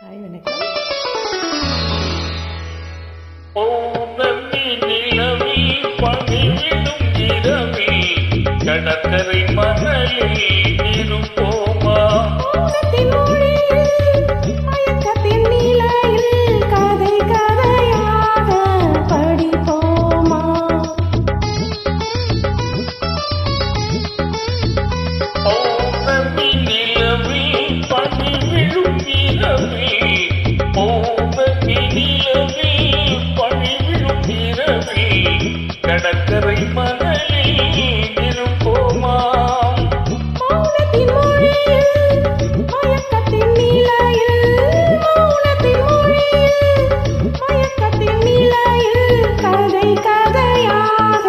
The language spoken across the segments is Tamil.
ஹாய் வணக்கம். பௌர்ணமி நிலவில் பணிவிடும் இரவில் கடற்கரை மணலில் இருப்போமா? மௌனத்தின் மொழியில் மயக்கத்தின் நிலையில் கதை கதையாக படிப்போமா? பௌர்ணமி நிலவில் பணிவிடும் இரவில் பௌர்ணமி நிலவில் பணிவிடும் இரவில் கடற்கரை மணலில் இருப்போமா? மௌனத்தின் மொழியில் மயக்கத்தின் நிலையில் மௌனத்தின் மொழியில் மயக்கத்தின் நிலையில் கதை கதையாக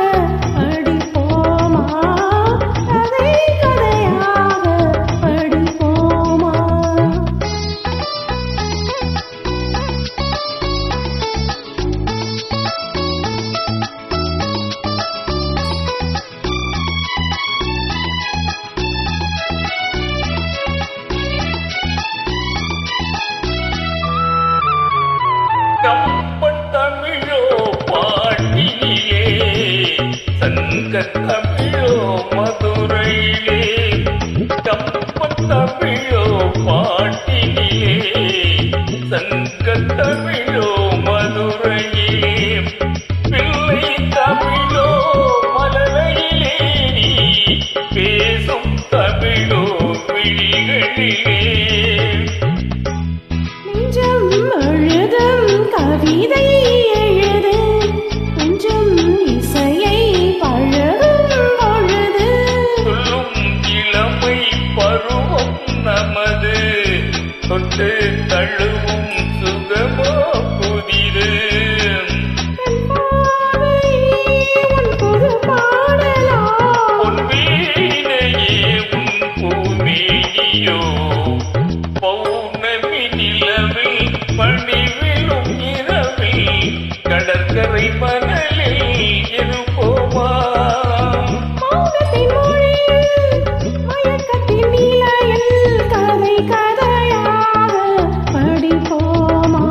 படிப்போமா? கதை கதையாக படிப்போமா? கம்பன் தமிழோ பாட்டினிலே சங்க தமிழோ மதுரையிலே கம்பன் தமிழோ பாட்டினிலே சங்க தமிழோ மதுரையிலே பிள்ளை தமிழோ மலரையிலே நீ பேசும் தமிழோ விழிகளிலே நெஞ்சம் அழுதும் கவிதை எழுது கொஞ்சம் இசையை பழகும் பொழுது சொல்லும் இளமை பருவம் நமது தொட்டு தழுவும் சுகமோ புதிது பார்வை உன் புது பாடலா உன் வீணையே உன் பூமேனியோ பௌர்ணமி நிலவில் பணிவிலும் இரவில் கடற்கரை மணலில் இருப்போமா? மௌனத்தின் மொழியில் மயக்கத்தின் நிலையில் கதை கதையாக படிப்போமா?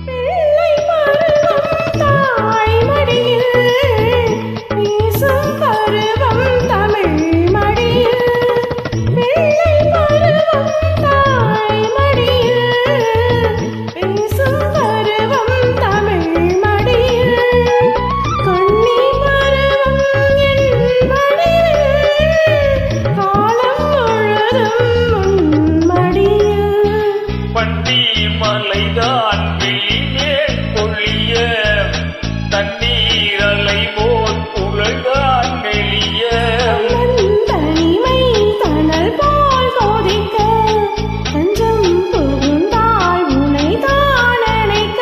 பிள்ளை பருவம் தாய் மடியில் வீசும் பருவம் தமிழ் மடியில் பிள்ளை பருவம் தாய் மடியில் வீசும் பருவம் தமிழ் மடியில் கண்ணி பருவம் என் மடியில் காலம் முழுதும் உன் மடியில் பண்டி மலைதான் வெளியே பொழிய தண்ணீர் அலை போல் புகழ்தான் வெளிய தனிமை தணல் போல் சோதிக்க தஞ்சம் புகுந்தாள் உனை தான் அணைக்க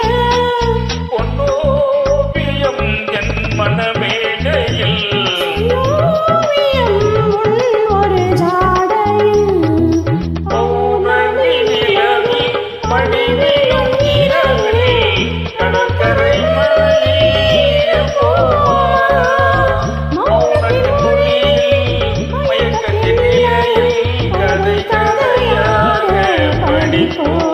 பொன்னோவியம் என் மனமேடையில் ஓவியம் உன் ஒரு ஜாடையில் பௌர்ணமி நிலவில் பணிவிலும் இரவில் கடற்கரை மணலில் இருப்போமா? மௌனத்தின் மொழியில் மயக்கத்தின் நிலையில் கதை கதையாக படிப்போம்.